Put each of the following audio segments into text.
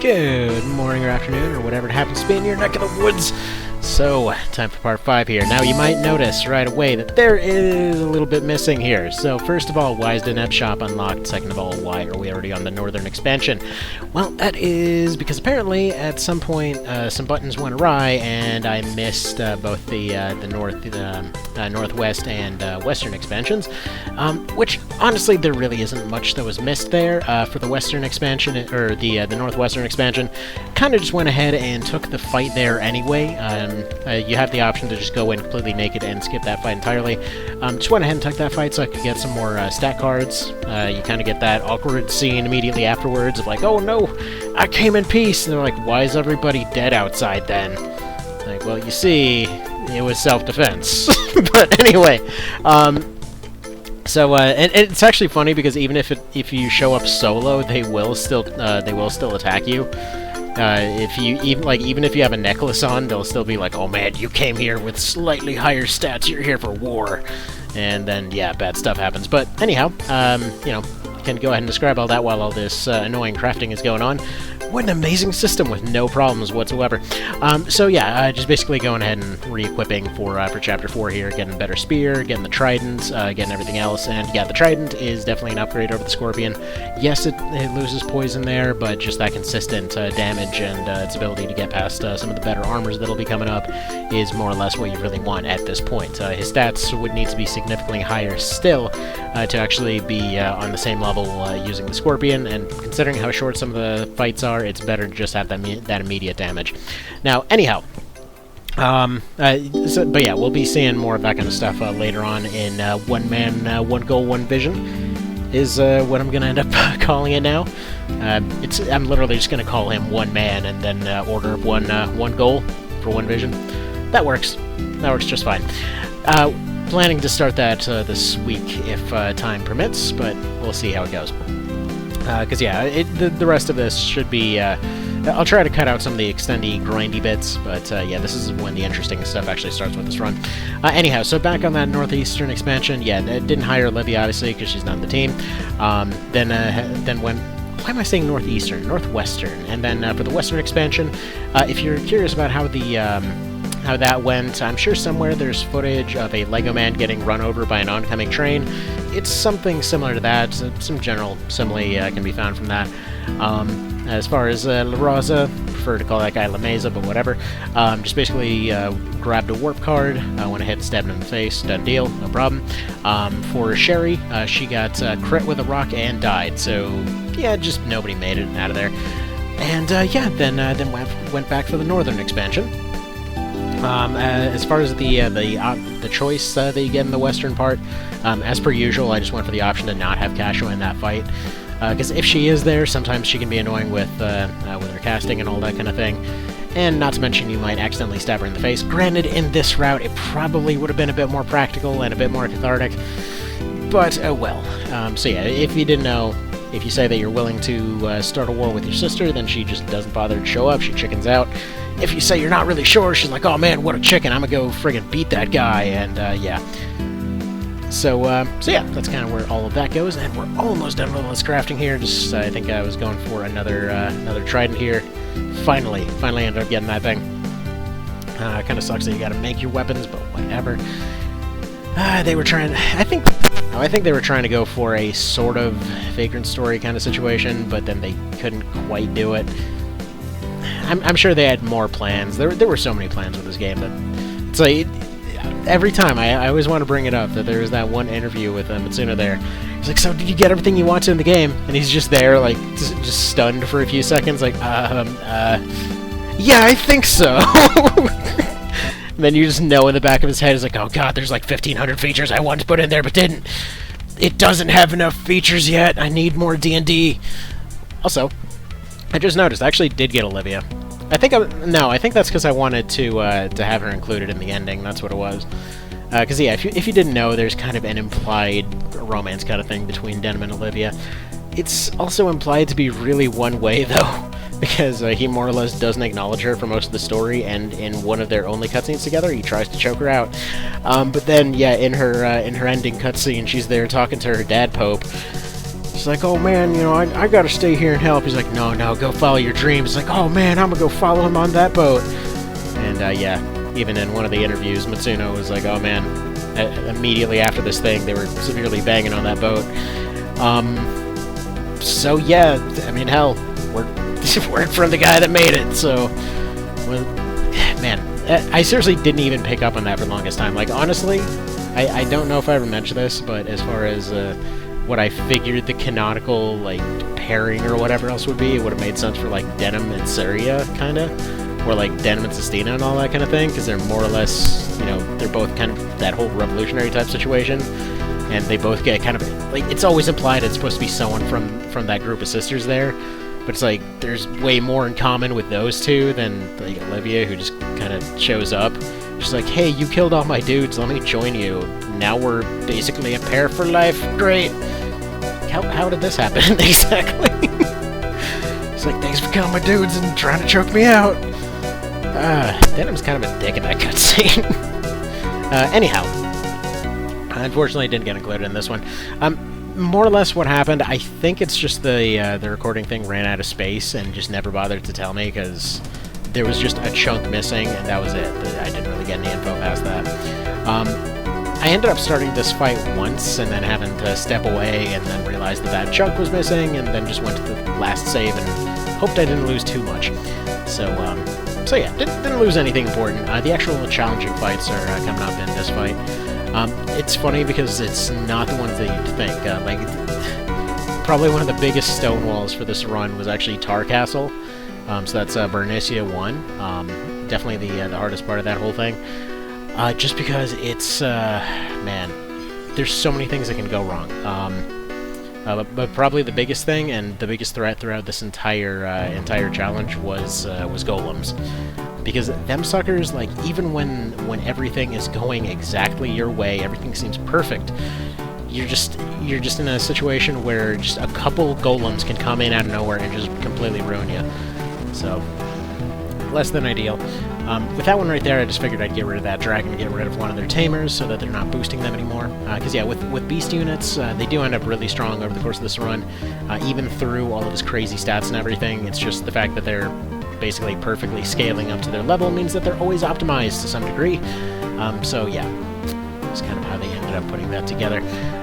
Good morning or afternoon, or whatever it happens to be in your neck of the woods. So, time for part 5 here. Now, you might notice right away that there is a little bit missing here. So, first of all, why is the net shop unlocked? Second of all, why are we already on the northern expansion? Well, that is because apparently at some point some buttons went awry, and I missed both the northwest and western expansions, which honestly there really isn't much that was missed there. For the western expansion, or the northwestern expansion, kind of just went ahead and took the fight there anyway. You have the option to just go in completely naked and skip that fight entirely. Just went ahead and took that fight so I could get some more stat cards. You kind of get that awkward scene immediately afterwards of like, oh no, I came in peace, and they're like, why is everybody dead outside then? Like, well, you see, it was self-defense. But anyway, and it's actually funny because even if you show up solo, they will still attack you. Even if you have a necklace on, they'll still be like, oh man, you came here with slightly higher stats, you're here for war. And then, yeah, bad stuff happens. But anyhow, can go ahead and describe all that while all this annoying crafting is going on. What an amazing system with no problems whatsoever. Just basically going ahead and re-equipping for Chapter 4 here, getting a better spear, getting the trident, getting everything else, and yeah, the trident is definitely an upgrade over the scorpion. Yes, it loses poison there, but just that consistent damage and its ability to get past some of the better armors that'll be coming up is more or less what you really want at this point. His stats would need to be significantly higher still to actually be on the same level using the scorpion, and considering how short some of the fights are, it's better to just have that immediate damage. Now, anyhow, but yeah, we'll be seeing more of that kind of stuff later on in One Man, One Goal, One Vision is what I'm going to end up calling it now. I'm literally just going to call him One Man and then order of one goal for One Vision. That works. That works just fine. Planning to start that this week if time permits, but we'll see how it goes. Because, the rest of this should be... I'll try to cut out some of the extendy, grindy bits, but this is when the interesting stuff actually starts with this run. Anyhow, so back on that northeastern expansion, it didn't hire Olivia, obviously, because she's not on the team. Then when... Why am I saying northeastern? Northwestern. And then for the western expansion, if you're curious about how how that went, I'm sure somewhere there's footage of a Lego man getting run over by an oncoming train. It's something similar to that. Some general simile can be found from that. As far as La Raza, prefer to call that guy La Mesa, but whatever. Just basically grabbed a warp card, went ahead and stabbed him in the face, done deal, no problem. For Sherry, she got crit with a rock and died, so yeah, just nobody made it out of there. And then went back for the northern expansion. As far as the choice that you get in the western part, as per usual, I just went for the option to not have Cashua in that fight. Because if she is there, sometimes she can be annoying with her casting and all that kind of thing. And not to mention, you might accidentally stab her in the face. Granted, in this route, it probably would have been a bit more practical and a bit more cathartic. But, well. If you didn't know, if you say that you're willing to start a war with your sister, then she just doesn't bother to show up. She chickens out. If you say you're not really sure, she's like, oh man, what a chicken, I'm gonna go friggin' beat that guy, and yeah. So yeah, that's kind of where all of that goes, and we're almost done with all this crafting here. I think I was going for another trident here. Finally ended up getting that thing. Kind of sucks that you gotta make your weapons, but whatever. They were trying, I think they were trying to go for a sort of Vagrant Story kind of situation, but then they couldn't quite do it. I'm sure they had more plans. There were so many plans with this game, but it's like every time I always want to bring it up that there was that one interview with Matsuno there. He's like, so did you get everything you wanted in the game? And he's just there, like, just stunned for a few seconds, like, yeah, I think so. And then you just know in the back of his head, he's like, oh god, there's like 1,500 features I wanted to put in there, but didn't. It doesn't have enough features yet. I need more D&D. Also, I just noticed, I actually did get Olivia. I think that's because I wanted to have her included in the ending. That's what it was. Because yeah, if you didn't know, there's kind of an implied romance kind of thing between Denim and Olivia. It's also implied to be really one way though, because he more or less doesn't acknowledge her for most of the story, and in one of their only cutscenes together, he tries to choke her out. But then, yeah, in her ending cutscene, she's there talking to her dad Pope. He's like, oh man, you know, I gotta stay here and help. He's like, no, go follow your dreams. He's like, oh man, I'm gonna go follow him on that boat. And yeah, even in one of the interviews, Matsuno was like, oh man, immediately after this thing, they were severely banging on that boat. So yeah, I mean, hell, word from the guy that made it, so, well, man, I seriously didn't even pick up on that for the longest time. Like, honestly, I don't know if I ever mentioned this, but as far as what I figured the canonical, like, pairing or whatever else would be, it would have made sense for, like, Denim and Saria, kinda, or, like, Denim and Sestina and all that kind of thing, because they're more or less, you know, they're both kind of that whole revolutionary type situation, and they both get kind of, like, it's always implied it's supposed to be someone from that group of sisters there, but it's like, there's way more in common with those two than, like, Olivia, who just kind of shows up. She's like, hey, you killed all my dudes, let me join you. Now we're basically a pair for life. Great. How did this happen, exactly? It's like, thanks for killing my dudes and trying to choke me out. Denim's kind of a dick in that cutscene. Anyhow. Unfortunately, it didn't get included in this one. More or less what happened, I think it's just the recording thing ran out of space and just never bothered to tell me, because there was just a chunk missing, and that was it. I didn't really get any info past that. I ended up starting this fight once, and then having to step away, and then realized that chunk was missing, and then just went to the last save, and hoped I didn't lose too much. So yeah, didn't lose anything important. The actual challenging fights are coming up in this fight. It's funny because it's not the ones that you'd think. Like, probably one of the biggest stone walls for this run was actually Tar Castle. So that's Bernicia 1. Definitely the hardest part of that whole thing. Just because it's, man, there's so many things that can go wrong. But probably the biggest thing and the biggest threat throughout this entire challenge was Golems. Because them suckers, like, even when everything is going exactly your way, everything seems perfect, you're just in a situation where just a couple Golems can come in out of nowhere and just completely ruin you. So, less than ideal. With that one right there, I just figured I'd get rid of that dragon and get rid of one of their tamers so that they're not boosting them anymore. Because yeah, with beast units, they do end up really strong over the course of this run. Even through all of his crazy stats and everything, it's just the fact that they're basically perfectly scaling up to their level means that they're always optimized to some degree. So yeah, that's kind of how they ended up putting that together.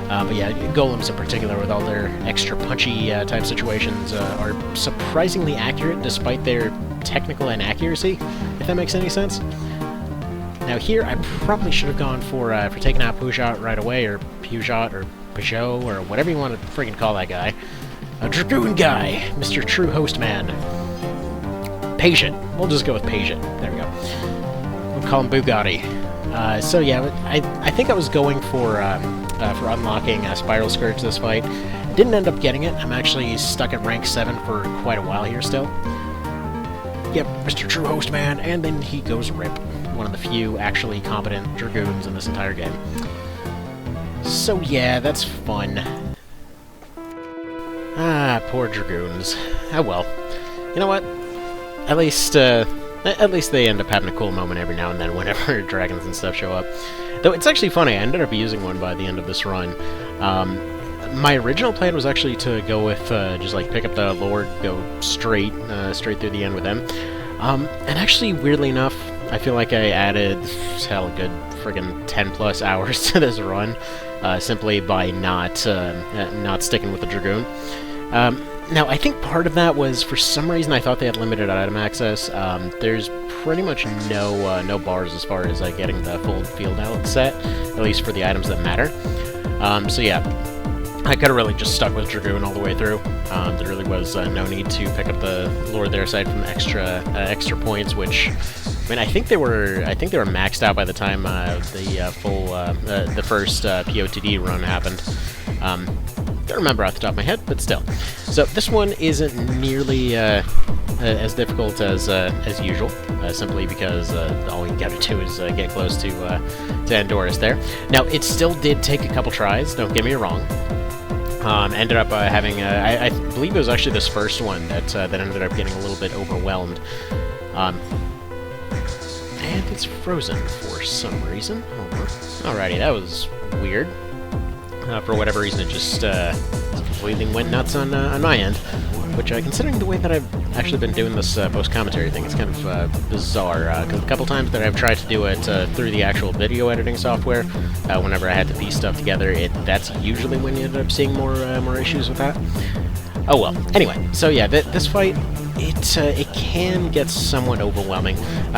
But yeah, Golems in particular, with all their extra punchy type situations, are surprisingly accurate despite their technical inaccuracy, if that makes any sense. Now here, I probably should have gone for taking out Peugeot right away, or Peugeot, or Peugeot, or whatever you want to friggin' call that guy. A Dragoon guy, Mr. True Host Man. Patient. We'll just go with Patient. There we go. We'll call him Bugatti. So yeah, I think I was going for unlocking Spiral Scourge this fight. Didn't end up getting it. I'm actually stuck at rank 7 for quite a while here still. Yep, Mr. True Host Man, and then he goes rip. One of the few actually competent Dragoons in this entire game. So yeah, that's fun. Poor Dragoons. Oh well. You know what? At least they end up having a cool moment every now and then whenever dragons and stuff show up. Though it's actually funny, I ended up using one by the end of this run. My original plan was actually to go with, just like pick up the Lord, go straight through the end with them. And actually, weirdly enough, I feel like I added, hell, a good friggin' 10 plus hours to this run, simply by not sticking with the Dragoon. Now, I think part of that was, for some reason, I thought they had limited item access. There's pretty much no bars as far as getting the full field out set, at least for the items that matter. So yeah, I could have really just stuck with Dragoon all the way through. There really was no need to pick up the Lord there aside from extra points, which, I mean, I think they were maxed out by the time the first POTD run happened. Don't remember off the top of my head, but still. So this one isn't nearly as difficult as usual, simply because all you gotta do is get close to Andorras there. Now, it still did take a couple tries, don't get me wrong. Ended up having, I believe it was actually this first one that ended up getting a little bit overwhelmed. And it's frozen for some reason. Alrighty, that was weird. For whatever reason, it just completely went nuts on my end. Which, considering the way that I've actually been doing this post-commentary thing, it's kind of bizarre. Because a couple times that I've tried to do it through the actual video editing software, whenever I had to piece stuff together, that's usually when you end up seeing more issues with that. Oh well. Anyway, so yeah, this fight, it can get somewhat overwhelming,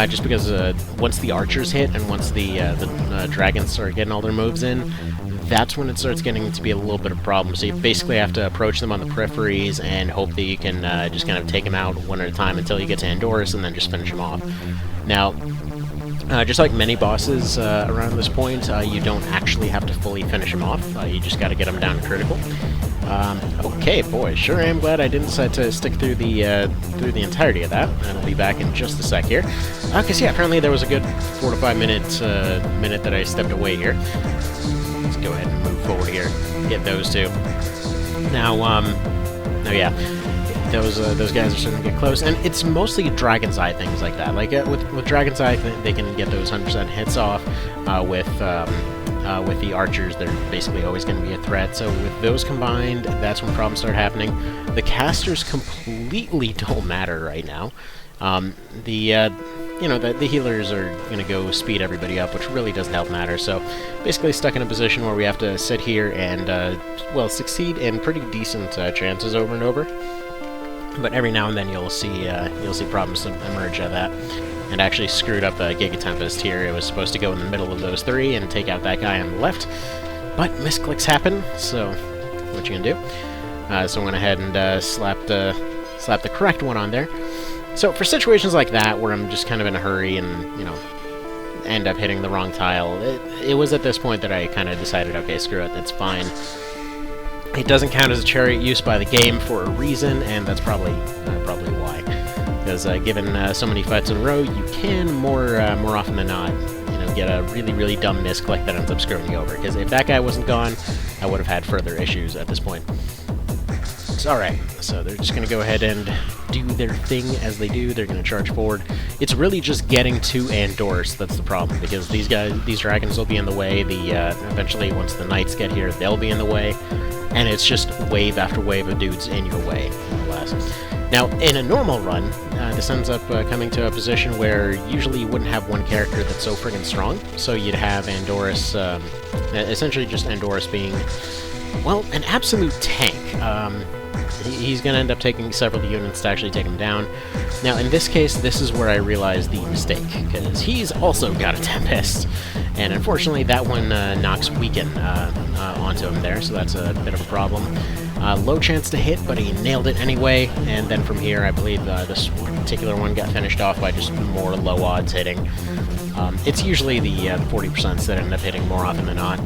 just because once the archers hit and once the dragons start getting all their moves in, that's when it starts getting to be a little bit of a problem. So you basically have to approach them on the peripheries and hope that you can just kind of take them out one at a time until you get to Andorus and then just finish them off. Now, just like many bosses around this point, you don't actually have to fully finish them off. You just got to get them down to critical. Okay, boy, sure am glad I didn't decide to stick through the entirety of that. And I'll be back in just a sec here. Because yeah, apparently there was a good 4 to 5 minute that I stepped away here. Let's go ahead and move forward here. Get those two. Now, oh yeah, those guys are starting to get close, and it's mostly Dragon's Eye things like that. Like with Dragon's Eye, they can get those 100% hits off. With the archers, they're basically always going to be a threat. So with those combined, that's when problems start happening. The casters completely don't matter right now. The healers are going to go speed everybody up, which really doesn't help matter. So basically stuck in a position where we have to sit here and, well, succeed in pretty decent chances over and over. But every now and then you'll see problems emerge out of that. And actually screwed up Giga Tempest here. It was supposed to go in the middle of those three and take out that guy on the left. But misclicks happen, so what you gonna do? So I went ahead and slapped the correct one on there. So for situations like that, where I'm just kind of in a hurry and, you know, end up hitting the wrong tile, it was at this point that I kind of decided, okay, screw it, that's fine. It doesn't count as a chariot use by the game for a reason, and that's probably why. Because given so many fights in a row, you can more often than not, you know, get a really dumb misclick that ends up screwing you over. Because if that guy wasn't gone, I would have had further issues at this point. So, alright, so they're just going to go ahead and do their thing as they do. They're going to charge forward. It's really just getting to Andorus that's the problem, because these dragons will be in the way. Eventually, once the knights get here, they'll be in the way, and it's just wave after wave of dudes in your way, more or less. Now, in a normal run, this ends up coming to a position where usually you wouldn't have one character that's so friggin' strong, so you'd have Andorus, essentially just Andorus being, well, an absolute tank. He's going to end up taking several units to actually take him down. Now, in this case, this is where I realized the mistake, because he's also got a Tempest, and unfortunately that one knocks Weaken onto him there, so that's a bit of a problem. Low chance to hit, but he nailed it anyway, and then from here, I believe this particular one got finished off by just more low odds hitting. It's usually the 40% that end up hitting more often than not.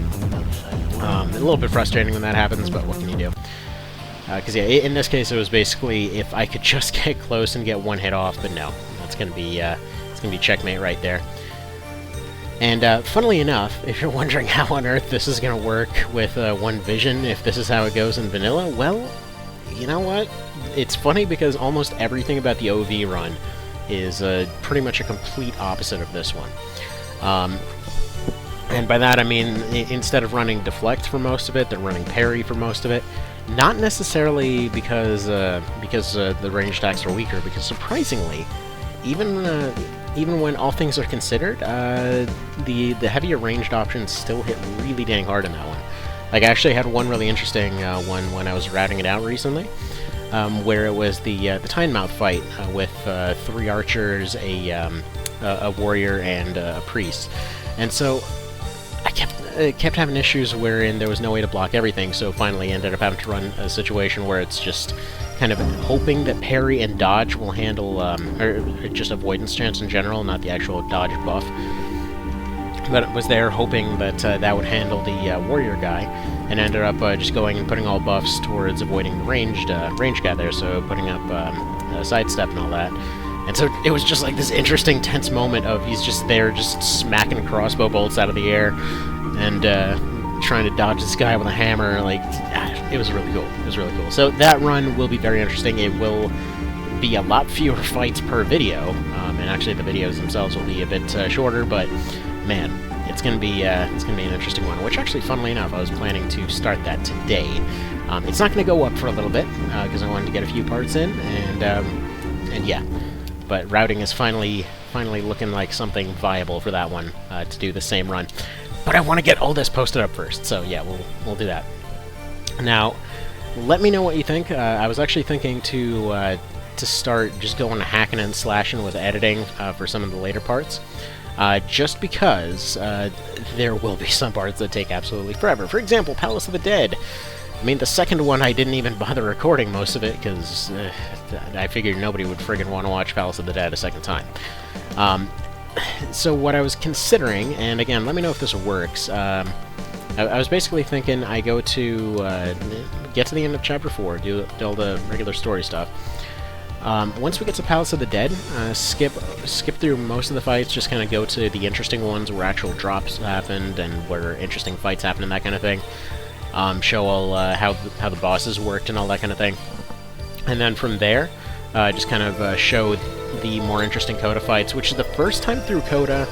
A little bit frustrating when that happens, but what can you do? Because yeah, in this case, it was basically if I could just get close and get one hit off, but no, that's gonna be checkmate right there. And funnily enough, if you're wondering how on earth this is going to work with One Vision, if this is how it goes in vanilla, well, you know what? It's funny because almost everything about the OV run is pretty much a complete opposite of this one. And by that I mean, instead of running Deflect for most of it, they're running Parry for most of it. Not necessarily because the range attacks are weaker, because surprisingly, even when all things are considered, the heavier ranged options still hit really dang hard in that one. Like, I actually had one really interesting one when I was routing it out recently, where it was the Tynmouth fight with 3 archers, a warrior, and a priest. And so I kept having issues wherein there was no way to block everything, so finally ended up having to run a situation where it's just kind of hoping that parry and dodge will handle, or just avoidance chance in general, not the actual dodge buff. But it was there hoping that that would handle the warrior guy, and ended up just going and putting all buffs towards avoiding the ranged guy there, so putting up a sidestep and all that. And so it was just like this interesting, tense moment of he's just there, just smacking crossbow bolts out of the air, and trying to dodge this guy with a hammer. Like, it was really cool. It was really cool. So that run will be very interesting. It will be a lot fewer fights per video, and actually the videos themselves will be a bit shorter, but man, it's gonna be an interesting one. Which actually, funnily enough, I was planning to start that today. It's not gonna go up for a little bit because I wanted to get a few parts in, and yeah. But routing is finally looking like something viable for that one to do the same run. But I want to get all this posted up first, so yeah, we'll do that. Now, let me know what you think. I was actually thinking to start just going hacking and slashing with editing for some of the later parts, just because there will be some parts that take absolutely forever. For example, Palace of the Dead. I mean, the second one I didn't even bother recording most of it, because I figured nobody would friggin' want to watch Palace of the Dead a second time. So what I was considering, and again, let me know if this works, I was basically thinking I go to get to the end of Chapter 4, do all the regular story stuff. Once we get to Palace of the Dead, skip through most of the fights, just kind of go to the interesting ones where actual drops happened and where interesting fights happen and that kind of thing. Show all how the bosses worked and all that kind of thing. And then from there, just kind of show the more interesting Coda fights, which is the first time through Coda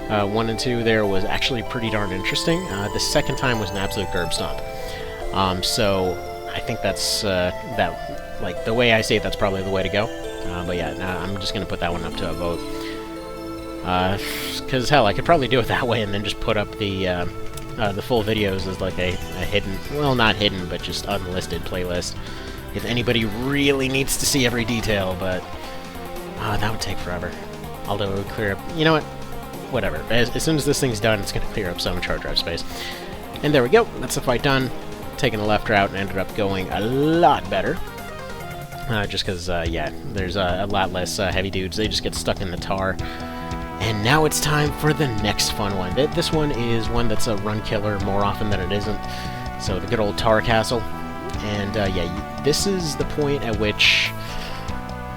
1 and 2 there was actually pretty darn interesting. The second time was an absolute curb stomp. So I think that's, like, the way I see it, that's probably the way to go. But yeah, I'm just going to put that one up to a vote. Because, hell, I could probably do it that way and then just put up the full videos as like a hidden, well, not hidden, but just unlisted playlist. If anybody really needs to see every detail, but that would take forever. Although it would clear up, you know what? Whatever. As soon as this thing's done, it's going to clear up so much hard drive space. And there we go. That's the fight done. Taking the left route and ended up going a lot better. Just because, yeah, there's a lot less heavy dudes. They just get stuck in the tar. And now it's time for the next fun one. This one is one that's a run killer more often than it isn't. So the good old Tar Castle. And yeah, this is the point at which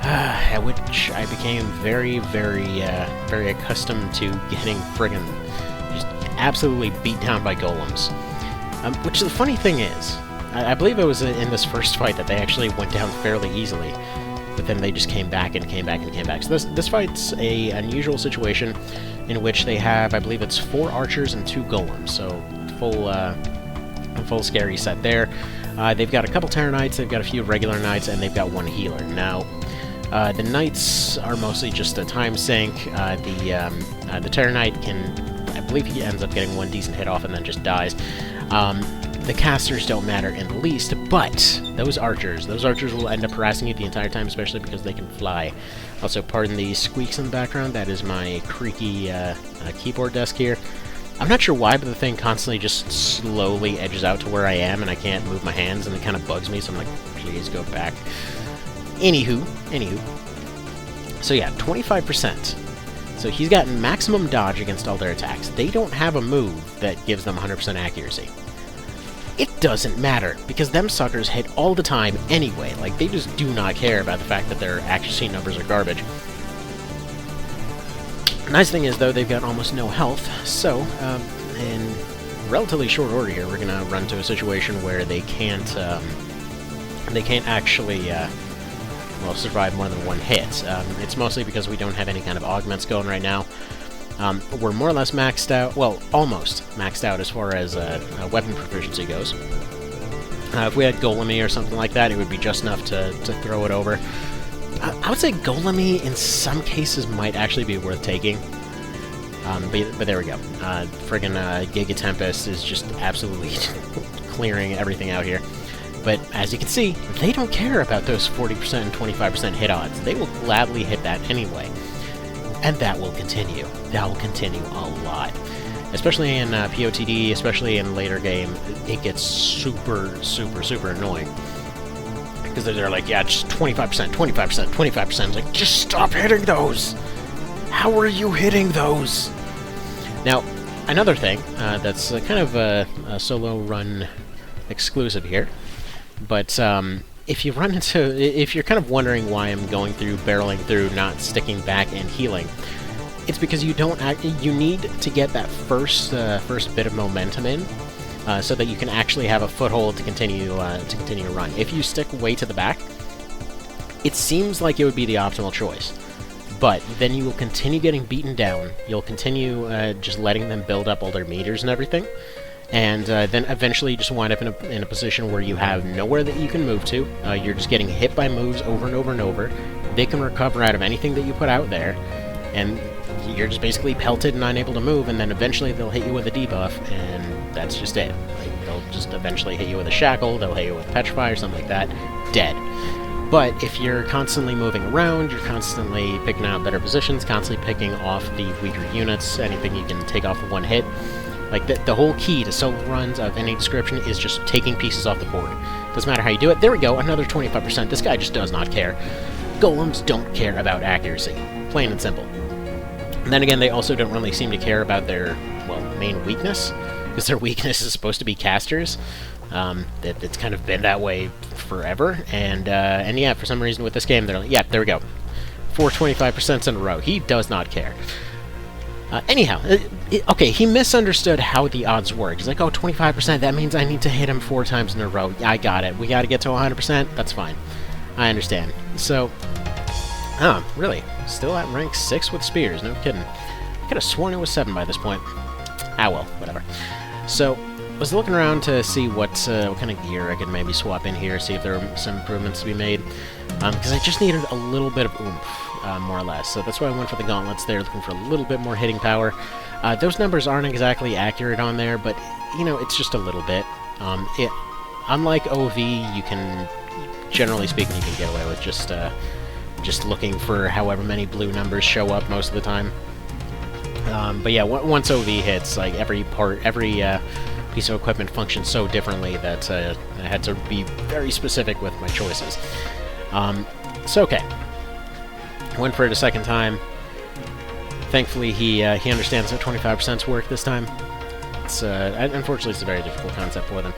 I became very, very accustomed to getting friggin' just absolutely beat down by golems. Which the funny thing is, I believe it was in this first fight that they actually went down fairly easily. But then they just came back and came back and came back. So this fight's a unusual situation in which they have, I believe it's 4 archers and 2 golems, so full scary set there. They've got a couple Terror Knights, they've got a few regular Knights, and they've got 1 healer. Now, the Knights are mostly just a time sink. The Terror Knight can, I believe he ends up getting 1 decent hit off and then just dies. The casters don't matter in the least, but those archers will end up harassing you the entire time, especially because they can fly. Also, pardon the squeaks in the background, that is my creaky keyboard desk here. I'm not sure why, but the thing constantly just slowly edges out to where I am, and I can't move my hands, and it kind of bugs me, so I'm like, please go back. Anywho. So yeah, 25%. So he's got maximum dodge against all their attacks. They don't have a move that gives them 100% accuracy. It doesn't matter, because them suckers hit all the time anyway. Like, they just do not care about the fact that their accuracy numbers are garbage. Nice thing is, though, they've got almost no health, so, in relatively short order here, we're gonna run to a situation where they can't actually, well, survive more than 1 hit. It's mostly because we don't have any kind of augments going right now. We're more or less maxed out, well, almost maxed out as far as weapon proficiency goes. If we had Golemy or something like that, it would be just enough to throw it over. I would say Golemy, in some cases, might actually be worth taking. But there we go. Friggin' Giga Tempest is just absolutely clearing everything out here. But as you can see, they don't care about those 40% and 25% hit odds. They will gladly hit that anyway. And that will continue. That will continue a lot. Especially in POTD, especially in later game, it gets super annoying. Because they're like, yeah, just 25%, 25%, 25%. It's like, just stop hitting those! How are you hitting those? Now, another thing that's kind of a solo run exclusive here, but if you're kind of wondering why I'm going through, barreling through, not sticking back and healing, it's because you need to get that first bit of momentum in, so that you can actually have a foothold to continue your run. If you stick way to the back, it seems like it would be the optimal choice, but then you will continue getting beaten down. You'll continue just letting them build up all their meters and everything, and then eventually you just wind up in a position where you have nowhere that you can move to. You're just getting hit by moves over and over and over. They can recover out of anything that you put out there, and you're just basically pelted and unable to move, and then eventually they'll hit you with a debuff, and that's just it. Like, they'll just eventually hit you with a shackle, they'll hit you with petrify or something like that, dead. But if you're constantly moving around, you're constantly picking out better positions, constantly picking off the weaker units, anything you can take off with one hit. Like, the whole key to solo runs of any description is just taking pieces off the board. Doesn't matter how you do it. There we go, another 25%. This guy just does not care. Golems don't care about accuracy. Plain and simple. And then again, they also don't really seem to care about their, well, main weakness, because their weakness is supposed to be casters. It's kind of been that way forever, and yeah, for some reason with this game, they're like, yeah, there we go. 425% in a row. He does not care. Anyhow, okay, he misunderstood how the odds work. He's like, oh, 25%, that means I need to hit him 4 times in a row. Yeah, I got it. We got to get to 100%? That's fine. I understand. So, really? Still at rank 6 with spears, no kidding. I could have sworn it was 7 by this point. Ah, well, whatever. So, I was looking around to see what kind of gear I could maybe swap in here, see if there are some improvements to be made. Because I just needed a little bit of oomph, more or less. So that's why I went for the gauntlets there, looking for a little bit more hitting power. Those numbers aren't exactly accurate on there, but, you know, it's just a little bit. Unlike OV, you can, generally speaking, you can get away with just looking for however many blue numbers show up most of the time. But yeah, once OV hits, like, every piece of equipment functions so differently that I had to be very specific with my choices. So okay, went for it a second time. Thankfully, he understands how 25%'s work this time. It's unfortunately, it's a very difficult concept for them.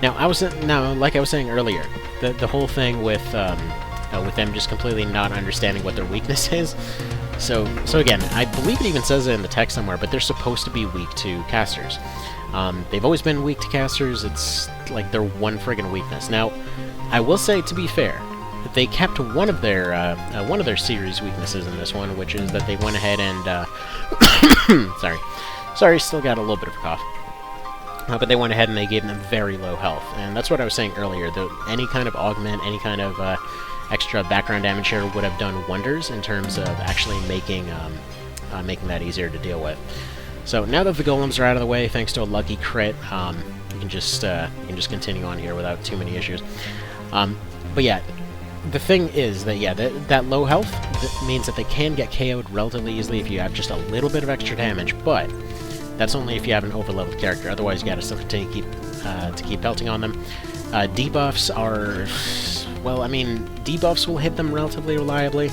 Now, like I was saying earlier, the whole thing with them just completely not understanding what their weakness is. So again, I believe it even says it in the text somewhere, but they're supposed to be weak to casters. They've always been weak to casters. It's like their one friggin' weakness. Now, I will say, to be fair, they kept one of their series weaknesses in this one, which is that they went ahead and sorry, still got a little bit of a cough. But they went ahead and they gave them very low health, and that's what I was saying earlier. Any kind of augment, any kind of extra background damage here would have done wonders in terms of actually making that easier to deal with. So now that the golems are out of the way, thanks to a lucky crit, you can just continue on here without too many issues. But yeah, the thing is that, yeah, that low health means that they can get KO'd relatively easily if you have just a little bit of extra damage, but that's only if you have an overleveled character. Otherwise, you gotta still continue to keep pelting on them. Debuffs are, well, I mean, debuffs will hit them relatively reliably,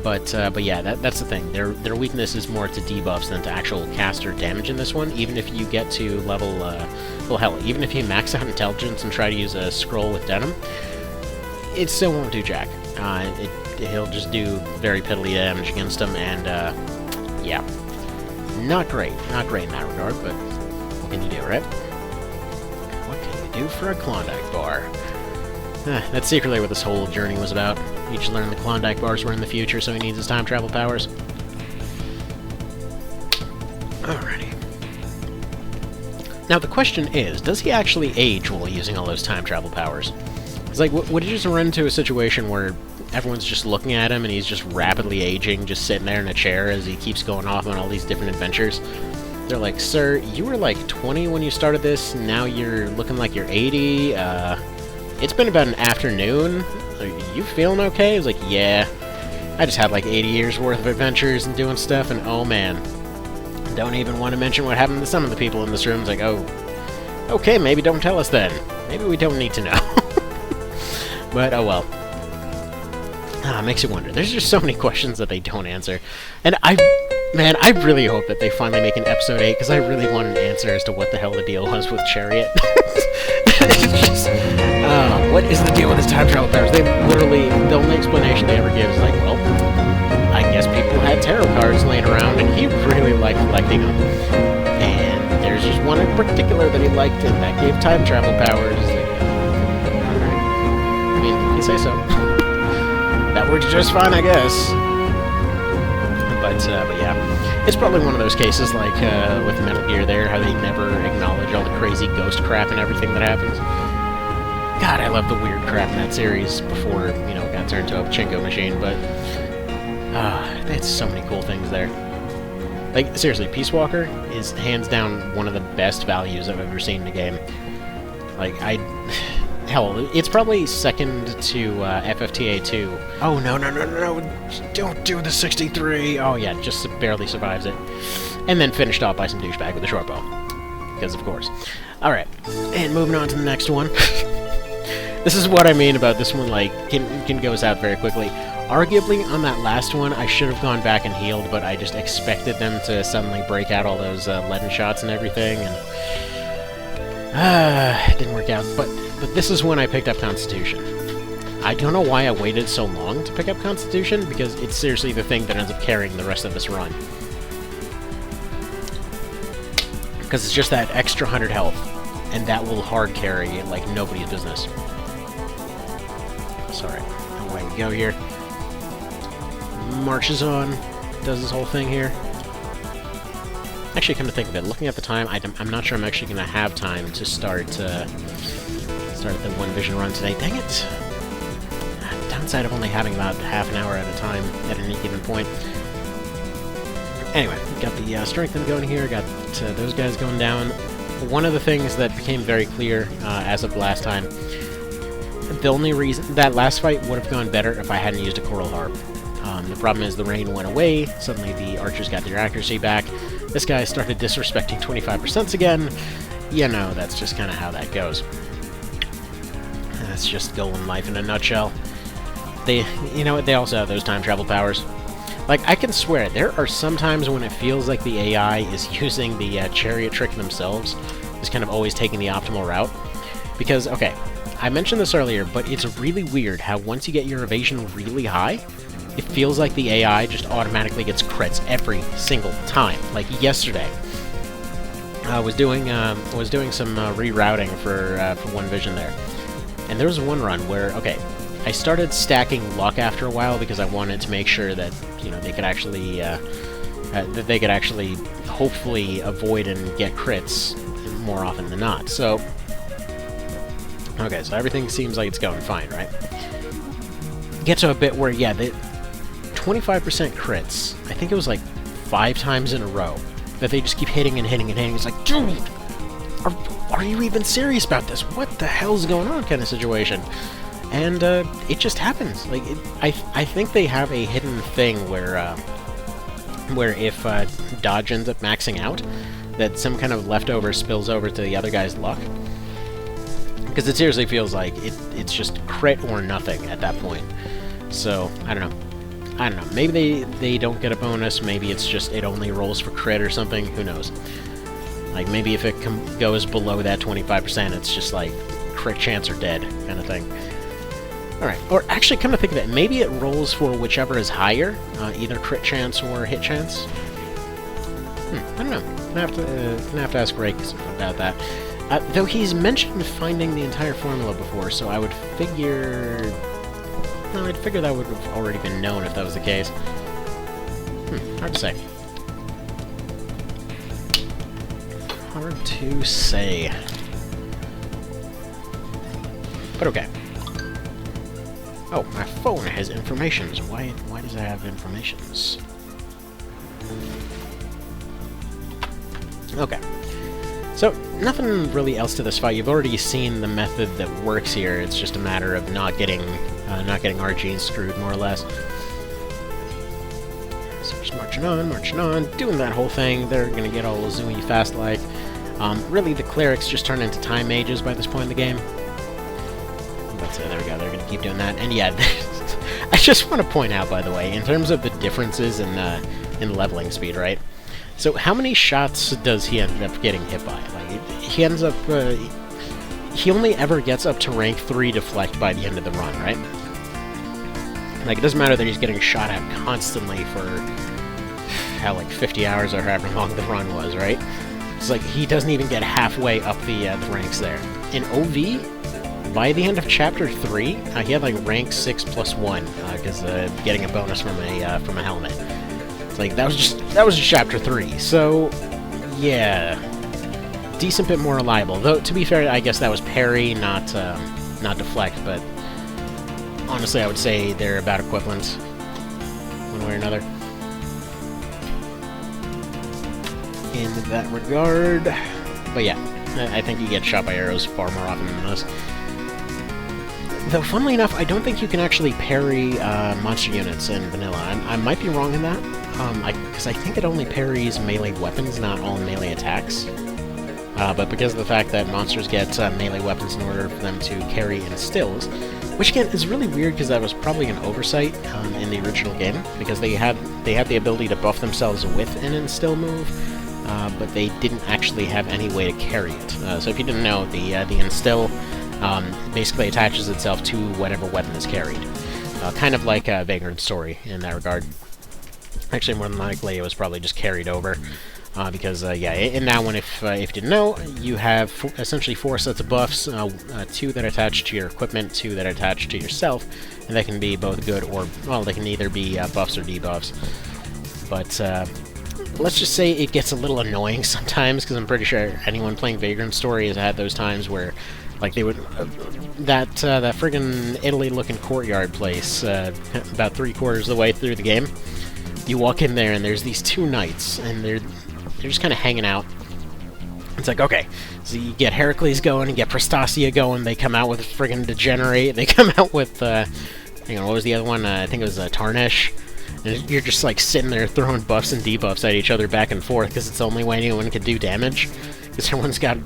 but yeah, that's the thing. Their weakness is more to debuffs than to actual caster damage in this one. Even if you get to level, well, hell, even if you max out intelligence and try to use a scroll with denim, it still won't do jack. He'll just do very piddly damage against him, and yeah, not great in that regard. But what can you do, right? What can you do for a Klondike bar? That's secretly what this whole journey was about. He just learned the Klondike bars were in the future, so he needs his time travel powers. Alrighty. Now the question is, does he actually age while using all those time travel powers? It's like, would he just run into a situation where everyone's just looking at him and he's just rapidly aging, just sitting there in a chair as he keeps going off on all these different adventures? They're like, sir, you were like 20 when you started this, now you're looking like you're 80, it's been about an afternoon, are you feeling okay? He's like, yeah, I just had like 80 years worth of adventures and doing stuff, and oh man, don't even want to mention what happened to some of the people in this room. It's like, oh, okay, maybe don't tell us then. Maybe we don't need to know. But, oh well. Makes you wonder. There's just so many questions that they don't answer. And I really hope that they finally make an episode 8, because I really want an answer as to what the hell the deal was with Chariot. What is the deal with his time travel powers? They literally, the only explanation they ever give is like, well, I guess people had tarot cards laying around, and he really liked collecting them. And there's just one in particular that he liked, and that gave time travel powers. I mean, if you say so. That works just fine, I guess. But yeah, it's probably one of those cases like with Metal Gear there, how they never acknowledge all the crazy ghost crap and everything that happens. God, I love the weird crap in that series before, you know, it got turned to a pachinko machine, but they had so many cool things there. Like, seriously, Peace Walker is hands down one of the best values I've ever seen in a game. Like, hell, it's probably second to FFTA 2. Oh, no, don't do the 63! Oh, yeah, just barely survives it. And then finished off by some douchebag with a short bow. Because, of course. Alright, and moving on to the next one. This is what I mean about this one, like, can goes out very quickly. Arguably, on that last one, I should have gone back and healed, but I just expected them to suddenly break out all those leaden shots and everything, and it didn't work out. But this is when I picked up Constitution. I don't know why I waited so long to pick up Constitution, because it's seriously the thing that ends up carrying the rest of this run. Because it's just that extra 100 health, and that will hard carry like nobody's business. Sorry, away we go here. Marches on, does this whole thing here. Actually, come to think of it, looking at the time, I'm not sure I'm actually going to have time to start the One Vision run today. Dang it! Downside of only having about half an hour at a time at any given point. Anyway, got the strength going here, got those guys going down. One of the things that became very clear as of last time, the only reason that last fight would have gone better if I hadn't used a Coral Harp. The problem is the rain went away, suddenly the archers got their accuracy back, this guy started disrespecting 25% again. You know, that's just kind of how that goes. That's just Golem life in a nutshell. You know what, they also have those time travel powers. Like, I can swear, there are some times when it feels like the AI is using the Chariot trick themselves, is kind of always taking the optimal route. Because, okay, I mentioned this earlier, but it's really weird how once you get your evasion really high, it feels like the AI just automatically gets crits every single time. Like yesterday, I was doing some rerouting for One Vision there, and there was one run where, okay, I started stacking luck after a while because I wanted to make sure that, you know, they could actually hopefully avoid and get crits more often than not. So, okay, so everything seems like it's going fine, right? Get to a bit where, yeah, the 25% crits, I think it was like 5 times in a row, that they just keep hitting and hitting and hitting. It's like, dude, are you even serious about this? What the hell's going on kind of situation? And it just happens. Like, I think they have a hidden thing where if dodge ends up maxing out, that some kind of leftover spills over to the other guy's luck. Because it seriously feels like it's just crit or nothing at that point. So, I don't know. Maybe they don't get a bonus, maybe it's just it only rolls for crit or something, who knows. Like, maybe if it goes below that 25%, it's just like crit chance or dead kind of thing. Alright, or actually, come to think of it, maybe it rolls for whichever is higher, either crit chance or hit chance. I don't know. I'm gonna have to ask Ray about that. Though he's mentioned finding the entire formula before, so I would figure... No, I'd figure that would have already been known if that was the case. Hard to say. Hard to say. But okay. Oh, my phone has informations. Why does it have informations? Okay. So, nothing really else to this fight. You've already seen the method that works here. It's just a matter of not getting RG screwed, more or less. So just marching on, doing that whole thing. They're gonna get all zoomy fast-like. Really, the clerics just turn into time mages by this point in the game. But there we go. They're gonna keep doing that. And yeah, I just want to point out, by the way, in terms of the differences in leveling speed, right? So how many shots does he end up getting hit by? Like, he ends up... he only ever gets up to rank 3 deflect by the end of the run, right? Like, it doesn't matter that he's getting shot at constantly for, how, like 50 hours or however long the run was, right? It's like, he doesn't even get halfway up the ranks there. In OV, by the end of Chapter 3, he had, like, rank 6 plus 1, because getting a bonus from a helmet. Like, that was just Chapter 3, so, yeah. Decent bit more reliable. Though, to be fair, I guess that was parry, not deflect, but honestly, I would say they're about equivalent, one way or another. In that regard. But yeah, I think you get shot by arrows far more often than this. Though, funnily enough, I don't think you can actually parry monster units in vanilla. I might be wrong in that, because I think it only parries melee weapons, not all melee attacks. But because of the fact that monsters get melee weapons in order for them to carry instills, which again is really weird because that was probably an oversight in the original game, because they had the ability to buff themselves with an instill move, but they didn't actually have any way to carry it. So if you didn't know, the instill basically attaches itself to whatever weapon is carried. Kind of like Vagrant's story in that regard. Actually, more than likely, it was probably just carried over. Because, yeah, in that one, if you didn't know, you have essentially 4 sets of buffs, 2 that attach to your equipment, 2 that attach to yourself, and they can be both good or, well, they can either be buffs or debuffs. But, let's just say it gets a little annoying sometimes, because I'm pretty sure anyone playing Vagrant Story has had those times where, like, they would... that friggin' Italy-looking courtyard place, about 3/4 of the way through the game, you walk in there and there's these 2 knights, and they're just kind of hanging out. It's like, okay, so you get Heracles going, you get Prestasia going, they come out with friggin' Degenerate, they come out with, hang on, what was the other one? I think it was Tarnish. And you're just, like, sitting there throwing buffs and debuffs at each other back and forth, because it's the only way anyone can do damage. Because everyone's got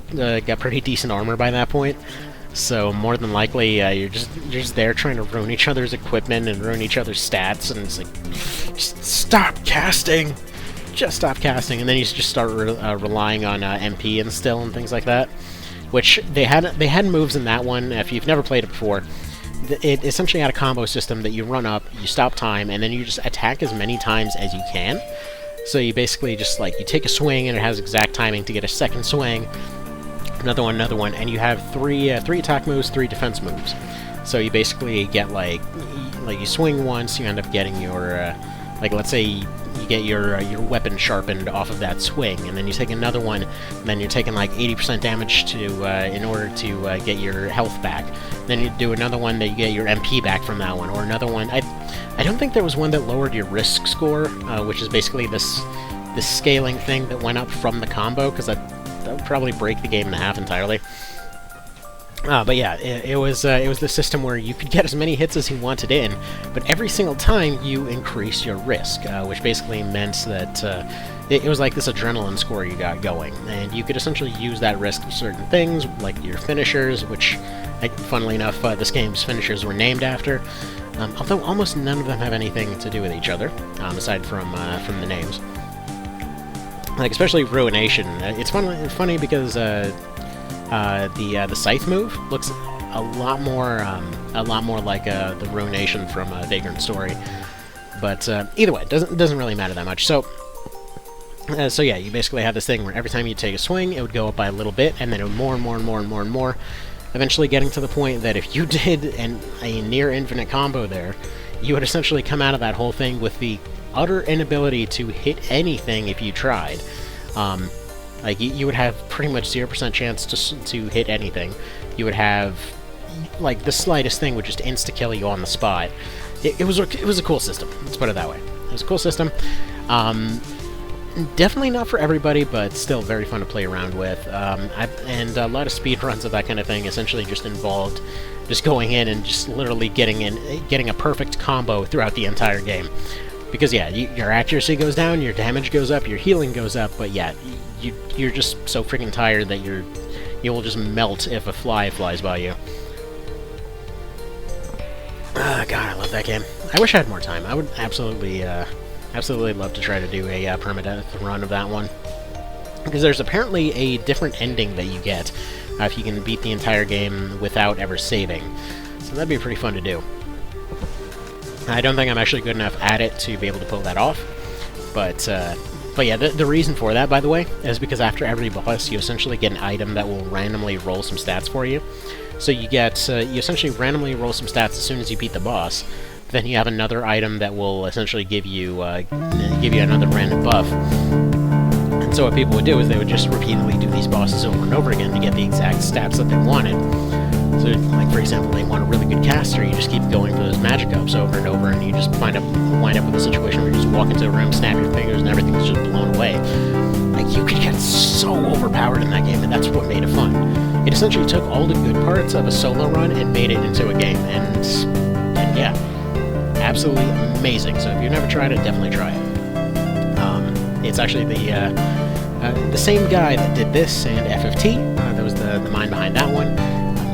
pretty decent armor by that point. So, more than likely, you're just there trying to ruin each other's equipment and ruin each other's stats, and it's like, just stop casting! Just stop casting, and then you just start relying on MP and still and things like that. Which, they had moves in that one, if you've never played it before. It essentially had a combo system that you run up, you stop time, and then you just attack as many times as you can. So you basically just, like, you take a swing, and it has exact timing to get a second swing, another one, and you have 3 attack moves, 3 defense moves. So you basically get, like you swing once, you end up getting your, like, let's say you get your weapon sharpened off of that swing, and then you take another one, and then you're taking, like, 80% damage to, in order to get your health back. Then you do another one that you get your MP back from that one, or another one, I don't think there was one that lowered your risk score, which is basically this scaling thing that went up from the combo, because that would probably break the game in half entirely. But yeah, it was the system where you could get as many hits as you wanted in, but every single time you increase your risk, which basically meant that it was like this adrenaline score you got going, and you could essentially use that risk for certain things, like your finishers, which, funnily enough, this game's finishers were named after, although almost none of them have anything to do with each other, aside from the names. Like, especially Ruination. It's funny because the Scythe move looks a lot more like the Ruination from Vagrant Story. But either way, it doesn't really matter that much. So yeah, you basically have this thing where every time you take a swing, it would go up by a little bit, and then it would more and more and more and more and more, eventually getting to the point that if you did a near infinite combo there, you would essentially come out of that whole thing with the utter inability to hit anything if you tried. Like, you would have pretty much 0% chance to hit anything. You would have, like, the slightest thing would just insta-kill you on the spot. It was a cool system, let's put it that way. It was a cool system. Definitely not for everybody, but still very fun to play around with. And a lot of speedruns of that kind of thing essentially just involved just going in and just literally getting a perfect combo throughout the entire game. Because, yeah, your accuracy goes down, your damage goes up, your healing goes up, but yeah, you're just so freaking tired that you will just melt if a fly flies by you. God, I love that game. I wish I had more time. I would absolutely love to try to do a permadeath run of that one. Because there's apparently a different ending that you get if you can beat the entire game without ever saving. So that'd be pretty fun to do. I don't think I'm actually good enough at it to be able to pull that off, but yeah, the reason for that, by the way, is because after every boss, you essentially get an item that will randomly roll some stats for you. So you essentially randomly roll some stats as soon as you beat the boss. then you have another item that will essentially give you another random buff. And so what people would do is they would just repeatedly do these bosses over and over again to get the exact stats that they wanted. So, like, for example, they want a really good caster, you just keep going for those magic ups over and over, and you just wind up with a situation where you just walk into a room, snap your fingers, and everything's just blown away. Like, you could get so overpowered in that game, and that's what made it fun. It essentially took all the good parts of a solo run and made it into a game, and yeah, absolutely amazing. So if you've never tried it, definitely try it. It's actually the same guy that did this and FFT. That was the mind behind that one.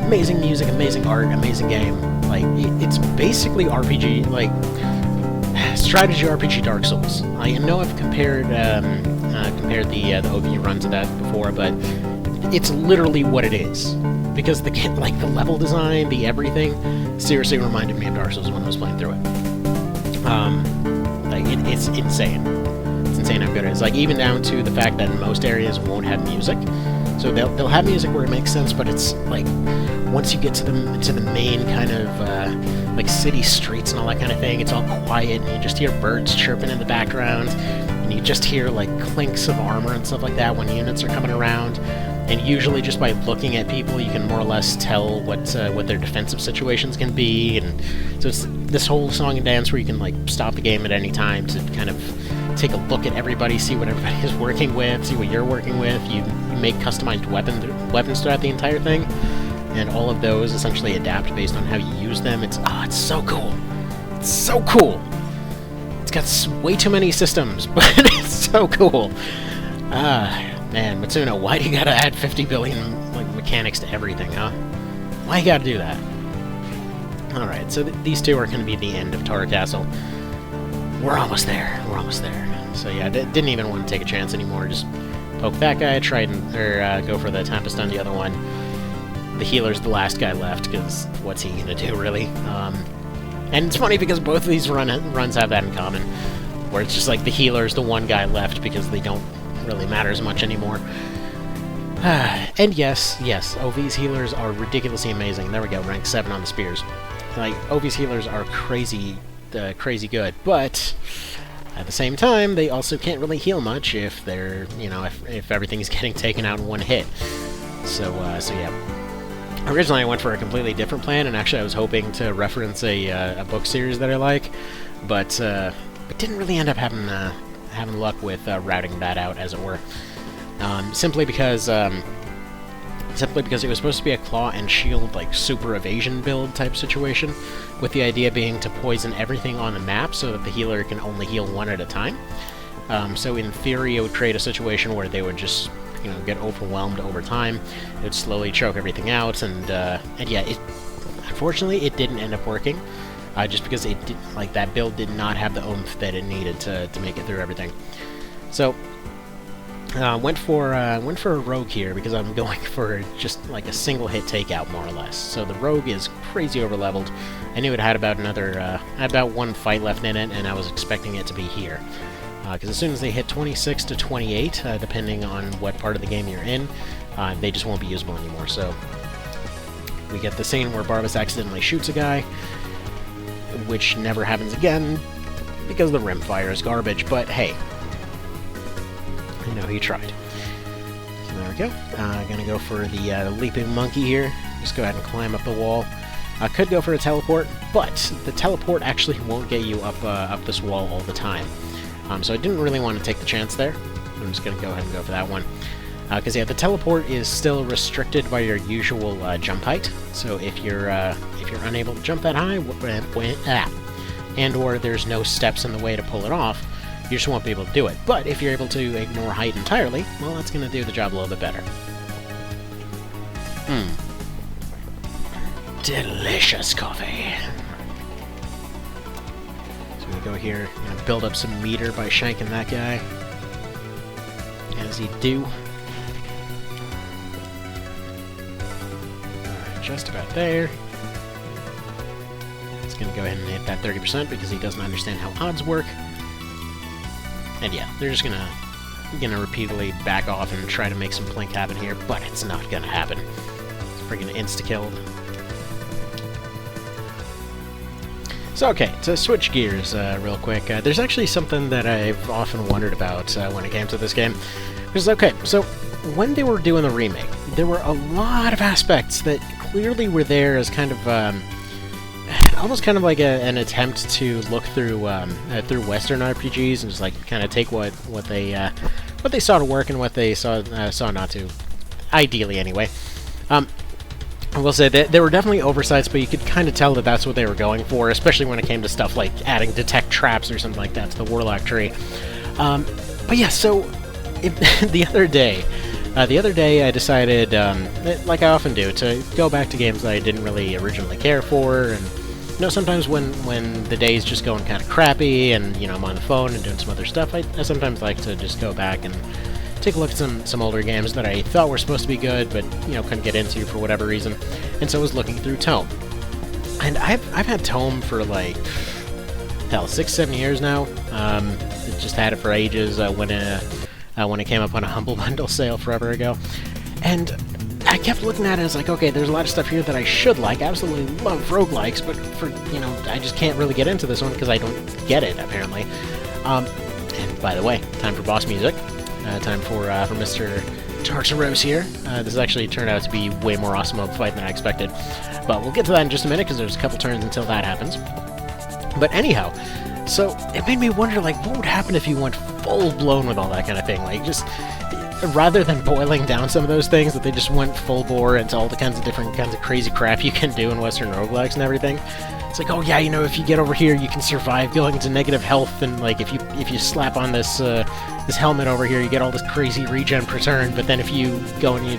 Amazing music, amazing art, amazing game. Like, it's basically RPG, like, strategy RPG Dark Souls. I know I've compared the OV run to that before, but it's literally what it is. Because the level design, the everything, seriously reminded me of Dark Souls when I was playing through it. It's insane. It's insane how good it is. Like, even down to the fact that most areas won't have music. So they'll have music where it makes sense, but it's like, once you get to the main kind of like city streets and all that kind of thing, it's all quiet, and you just hear birds chirping in the background, and you just hear like clinks of armor and stuff like that when units are coming around. And usually, just by looking at people, you can more or less tell what their defensive situations can be. And so it's this whole song and dance where you can like stop the game at any time to kind of take a look at everybody, see what everybody is working with, see what you're working with. You make customized weapons throughout the entire thing, and all of those essentially adapt based on how you use them. It's so cool. It's so cool. It's got way too many systems, but it's so cool. Man, Matsuno, why do you gotta add 50 billion like mechanics to everything, huh? Why you gotta do that? Alright, so these two are gonna be the end of Tara Castle. We're almost there. We're almost there. So yeah, didn't even want to take a chance anymore. Just poke that guy, try and go for the Tempest on the other one. The healer's the last guy left, because what's he gonna do, really? And it's funny because both of these runs have that in common, where it's just like the healer's the one guy left because they don't really matter as much anymore. And yes, OV's healers are ridiculously amazing. There we go, rank 7 on the spears. Like, OV's healers are crazy good, but at the same time, they also can't really heal much if they're, if everything's getting taken out in one hit. So yeah. Originally, I went for a completely different plan, and actually I was hoping to reference a book series that I like, but didn't really end up having luck with routing that out, as it were. Simply because it was supposed to be a claw and shield, like, super evasion build type situation, with the idea being to poison everything on the map so that the healer can only heal one at a time. So in theory, it would create a situation where they would just, get overwhelmed over time. It would slowly choke everything out, and yeah, unfortunately, it didn't end up working. Just because that build did not have the oomph that it needed to make it through everything. So went for a rogue here because I'm going for just like a single hit takeout, more or less. So the rogue is crazy overleveled. I knew it had about one fight left in it, and I was expecting it to be here. Because as soon as they hit 26 to 28, depending on what part of the game you're in, they just won't be usable anymore. So we get the scene where Barbas accidentally shoots a guy, which never happens again because the rimfire is garbage, but hey, he tried. So there we go. Gonna go for the leaping monkey here. Just go ahead and climb up the wall. I could go for a teleport, but the teleport actually won't get you up this wall all the time. So I didn't really want to take the chance there. I'm just gonna go ahead and go for that one. Because yeah, the teleport is still restricted by your usual jump height. So if you're unable to jump that high, and/or there's no steps in the way to pull it off, you just won't be able to do it. But if you're able to ignore height entirely, well, that's going to do the job a little bit better. Delicious coffee. So we go here, build up some meter by shanking that guy, as you do. Just about there. He's going to go ahead and hit that 30% because he doesn't understand how odds work. And yeah, they're just going to repeatedly back off and try to make some plink happen here, but it's not going to happen. It's freaking insta-killed. So okay, to switch gears real quick, there's actually something that I've often wondered about when it came to this game. Because, okay, so when they were doing the remake, there were a lot of aspects that clearly were there as kind of, almost kind of like an attempt to look through through Western RPGs and just like kind of take what they saw to work and what they saw not to, ideally anyway. I will say that there were definitely oversights, but you could kind of tell that that's what they were going for, especially when it came to stuff like adding detect traps or something like that to the Warlock tree. But yeah, so the other day I decided, like I often do, to go back to games that I didn't really originally care for, and you know, sometimes when the day's just going kind of crappy, and you know, I'm on the phone and doing some other stuff, I sometimes like to just go back and take a look at some older games that I thought were supposed to be good, but you know, couldn't get into for whatever reason. And so I was looking through Tome, and I've had Tome for like, hell, 6-7 years now. Just had it for ages when it came up on a Humble Bundle sale forever ago, and I kept looking at it as like, okay, there's a lot of stuff here that I should like. I absolutely love roguelikes, but for, you know, I just can't really get into this one because I don't get it apparently. And by the way, time for boss music. Time for Mr. Tartaros here. This has actually turned out to be way more awesome of a fight than I expected. But we'll get to that in just a minute, because there's a couple turns until that happens. But anyhow, so it made me wonder, like, what would happen if you went full-blown with all that kind of thing? Like, just, rather than boiling down some of those things, that they just went full-bore into all the kinds of different kinds of crazy crap you can do in Western roguelikes and everything. It's like, oh yeah, you know, if you get over here, you can survive going into negative health, and like if you slap on this this helmet over here, you get all this crazy regen per turn. But then if you go and you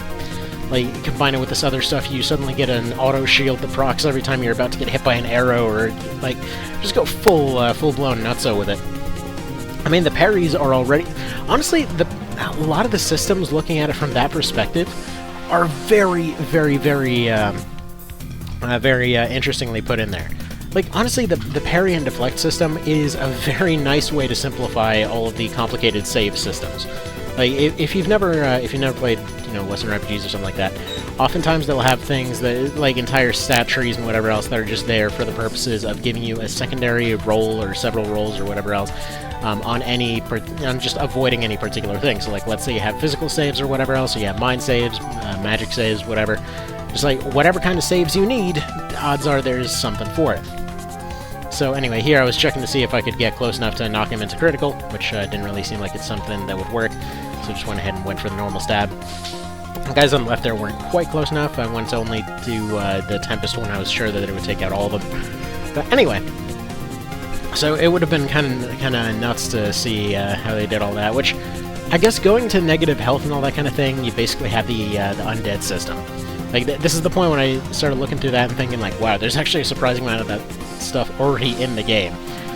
like combine it with this other stuff, you suddenly get an auto shield that procs every time you're about to get hit by an arrow, or like just go full blown nutso with it. I mean, the parries are already, honestly, a lot of the systems, looking at it from that perspective, are very interestingly put in there. Like, honestly, the parry and deflect system is a very nice way to simplify all of the complicated save systems. Like, if you've never played, you know, Western RPGs or something like that, oftentimes they'll have things that, like entire stat trees and whatever else, that are just there for the purposes of giving you a secondary roll or several rolls or whatever else, on just avoiding any particular thing. So, like, let's say you have physical saves or whatever else, so you have mind saves, magic saves, whatever. Just like, whatever kind of saves you need, odds are there's something for it. So anyway, here I was checking to see if I could get close enough to knock him into critical, which didn't really seem like it's something that would work, so just went ahead and went for the normal stab. The guys on the left there weren't quite close enough. I went to only do the Tempest one. I was sure that it would take out all of them. But anyway, so it would have been kind of nuts to see how they did all that, which I guess going to negative health and all that kind of thing, you basically have the undead system. Like, this is the point when I started looking through that and thinking, like, wow, there's actually a surprising amount of that stuff already in the game.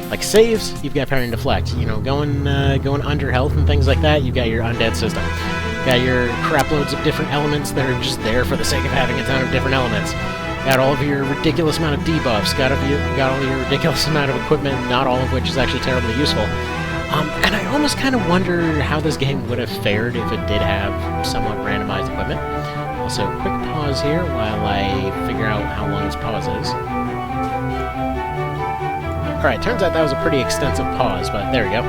Like, saves, you've got parry and deflect. You know, going under health and things like that, you've got your undead system. You've got your crap loads of different elements that are just there for the sake of having a ton of different elements. Got all of your ridiculous amount of debuffs. Got all your ridiculous amount of equipment, not all of which is actually terribly useful. And I almost kind of wonder how this game would have fared if it did have somewhat randomized equipment. Also, quick pause here while I figure out how long this pause is. Alright, turns out that was a pretty extensive pause, but there we go.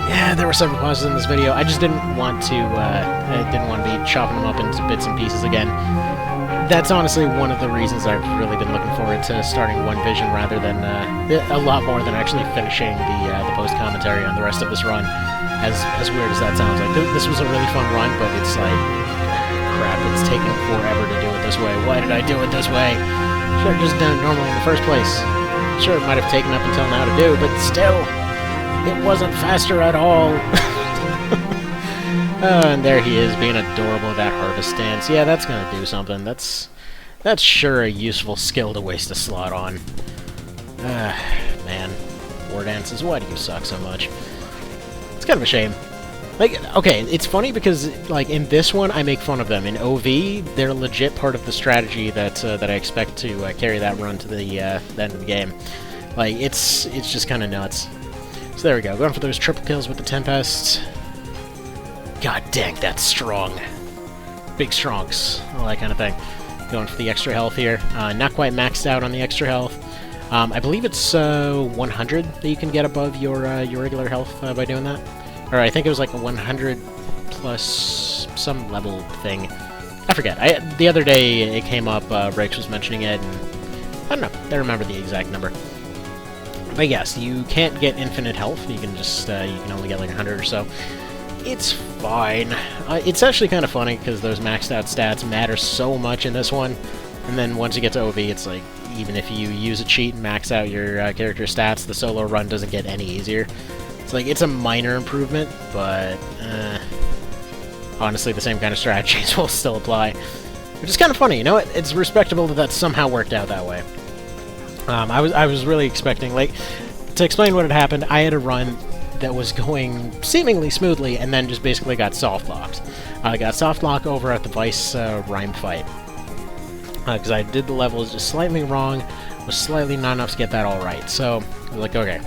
Yeah, there were several pauses in this video. I just didn't want to be chopping them up into bits and pieces again. That's honestly one of the reasons I've really been looking forward to starting One Vision rather than a lot more than actually finishing the post-commentary on the rest of this run. As weird as that sounds, like this was a really fun run, but it's like, crap, it's taking forever to do it this way. Why did I do it this way? Should have just done it normally in the first place. Sure, it might have taken up until now to do, but still, it wasn't faster at all. And there he is, being adorable with that harvest stance. Yeah, that's gonna do something. That's sure a useful skill to waste a slot on. Man. War dances, why do you suck so much? It's kind of a shame. Like, okay, it's funny because, like, in this one, I make fun of them. In OV, they're legit part of the strategy that I expect to carry that run to the end of the game. Like, it's just kind of nuts. So there we go, going for those triple kills with the Tempest. God dang, that's strong. Big strongs, all that kind of thing. Going for the extra health here. Not quite maxed out on the extra health. I believe it's 100 that you can get above your regular health by doing that. Or I think it was like a 100 plus some level thing. I forget. The other day it came up, Rix was mentioning it, and I don't know. I remember the exact number. But yes, you can't get infinite health. You can just, you can only get like 100 or so. It's fine. It's actually kind of funny, because those maxed out stats matter so much in this one. And then once you get to OV, it's like, even if you use a cheat and max out your character stats, the solo run doesn't get any easier. It's like, it's a minor improvement, but honestly, the same kind of strategies will still apply. Which is kind of funny, you know? It's respectable that somehow worked out that way. I was really expecting, like, to explain what had happened, I had a run that was going seemingly smoothly, and then just basically got soft-locked. I got soft-locked over at the Vice Rhyme fight. Because I did the levels just slightly wrong, was slightly not enough to get that all right. So, I was like, okay.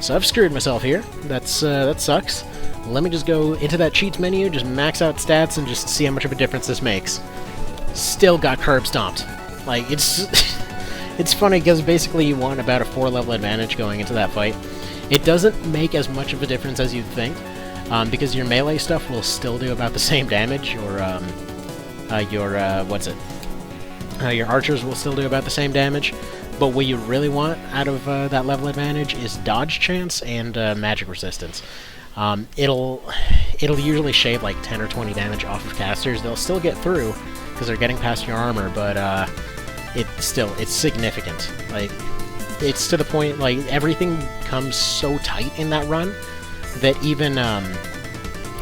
So I've screwed myself here. That sucks. Let me just go into that cheats menu, just max out stats, and just see how much of a difference this makes. Still got curb stomped. Like, it's... It's funny, because basically you want about a 4-level advantage going into that fight. It doesn't make as much of a difference as you'd think, because your melee stuff will still do about the same damage, or, your archers will still do about the same damage, but what you really want out of that level advantage is dodge chance and magic resistance. It'll usually shave like 10 or 20 damage off of casters. They'll still get through, because they're getting past your armor, but, it's significant. Like, it's to the point, like, everything comes so tight in that run that even,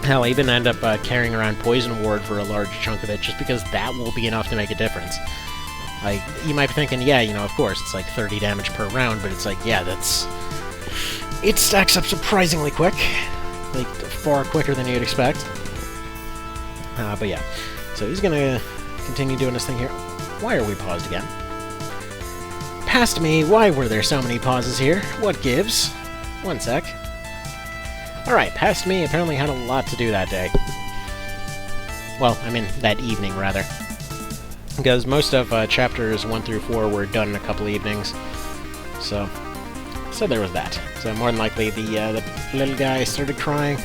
hell, I even end up carrying around Poison Ward for a large chunk of it, just because that will be enough to make a difference. Like, you might be thinking, yeah, you know, of course, it's like 30 damage per round, but it's like, yeah, it stacks up surprisingly quick. Like, far quicker than you'd expect. But yeah. So he's gonna continue doing this thing here. Why are we paused again? Past me, why were there so many pauses here? What gives? One sec. Alright, past me apparently had a lot to do that day. Well, I mean, that evening, rather. Because most of chapters 1 through 4 were done in a couple evenings. So there was that. So more than likely the little guy started crying.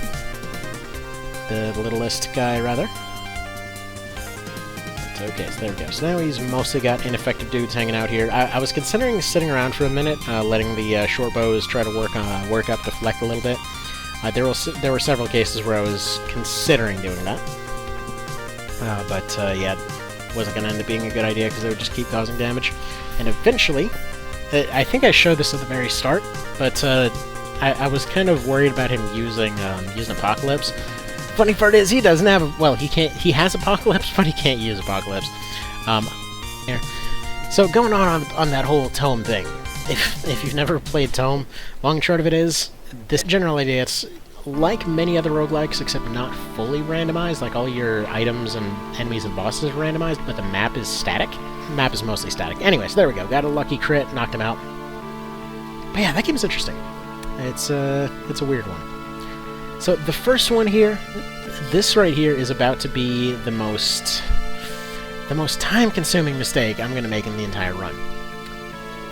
The littlest guy, rather. Okay, so there we go. So now he's mostly got ineffective dudes hanging out here. I was considering sitting around for a minute, letting the short bows try to work up deflect a little bit. There were several cases where I was considering doing that. But yeah, it wasn't going to end up being a good idea because they would just keep causing damage. And eventually, I think I showed this at the very start, but I was kind of worried about him using Apocalypse. Funny part is, he doesn't have well, he has Apocalypse, but he can't use Apocalypse. Here. So going on that whole tome thing, if you've never played Tome, long and short of it is, this general idea, it's like many other roguelikes, except not fully randomized, like all your items and enemies and bosses are randomized, but the map is static. The map is mostly static. Anyway, so there we go, got a lucky crit, knocked him out. But yeah, that game is interesting. It's a weird one. So the first one here, this right here is about to be the most time-consuming mistake I'm going to make in the entire run.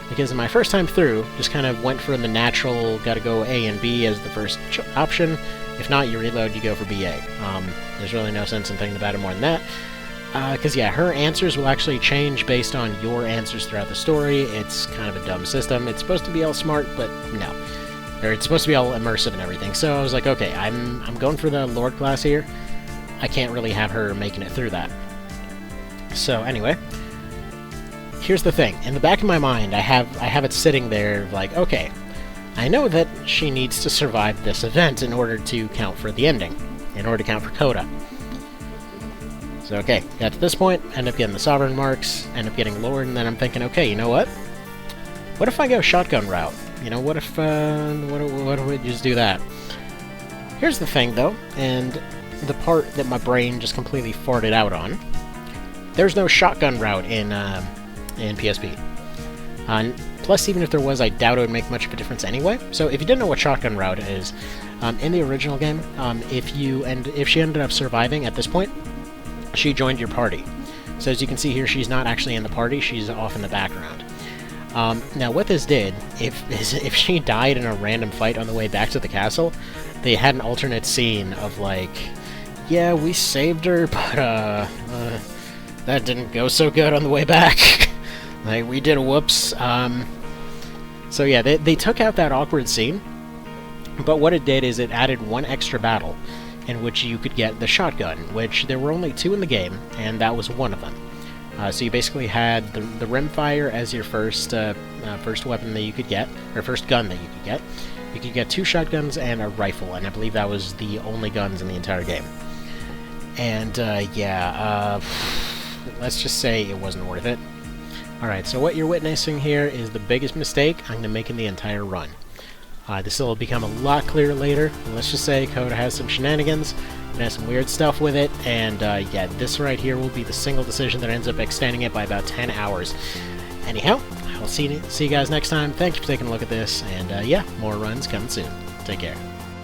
Because in my first time through, just kind of went for the natural, gotta go A and B as the first option. If not, you reload, you go for BA. There's really no sense in thinking about it more than that. Because yeah, her answers will actually change based on your answers throughout the story. It's kind of a dumb system. It's supposed to be all smart, but no. Or it's supposed to be all immersive and everything. So I was like, okay, I'm going for the Lord class here. I can't really have her making it through that. So anyway, here's the thing. In the back of my mind, I have it sitting there like, okay, I know that she needs to survive this event in order to count for the ending, in order to count for Coda. So okay, got to this point, end up getting the Sovereign marks, end up getting Lord, and then I'm thinking, okay, you know what? What if I go shotgun route? You know, what if we just do that? Here's the thing, though, and the part that my brain just completely farted out on. There's no shotgun route in PSP. Plus, even if there was, I doubt it would make much of a difference anyway. So, if you didn't know what shotgun route is, in the original game, if she ended up surviving at this point, she joined your party. So, as you can see here, she's not actually in the party; she's off in the background. Now what this did, if she died in a random fight on the way back to the castle, they had an alternate scene of like, yeah, we saved her, but that didn't go so good on the way back. Like, we did a whoops. So yeah, they took out that awkward scene, but what it did is it added one extra battle in which you could get the shotgun, which there were only 2 in the game, and that was one of them. So you basically had the rimfire as your first weapon that you could get, or first gun that you could get. You could get 2 shotguns and a rifle, and I believe that was the only guns in the entire game. And yeah, let's just say it wasn't worth it. Alright, so what you're witnessing here is the biggest mistake I'm going to make in the entire run. This will become a lot clearer later. Let's just say Coda has some shenanigans, and has some weird stuff with it, and yeah, this right here will be the single decision that ends up extending it by about 10 hours. Anyhow, I'll see you guys next time. Thank you for taking a look at this, and yeah, more runs coming soon. Take care.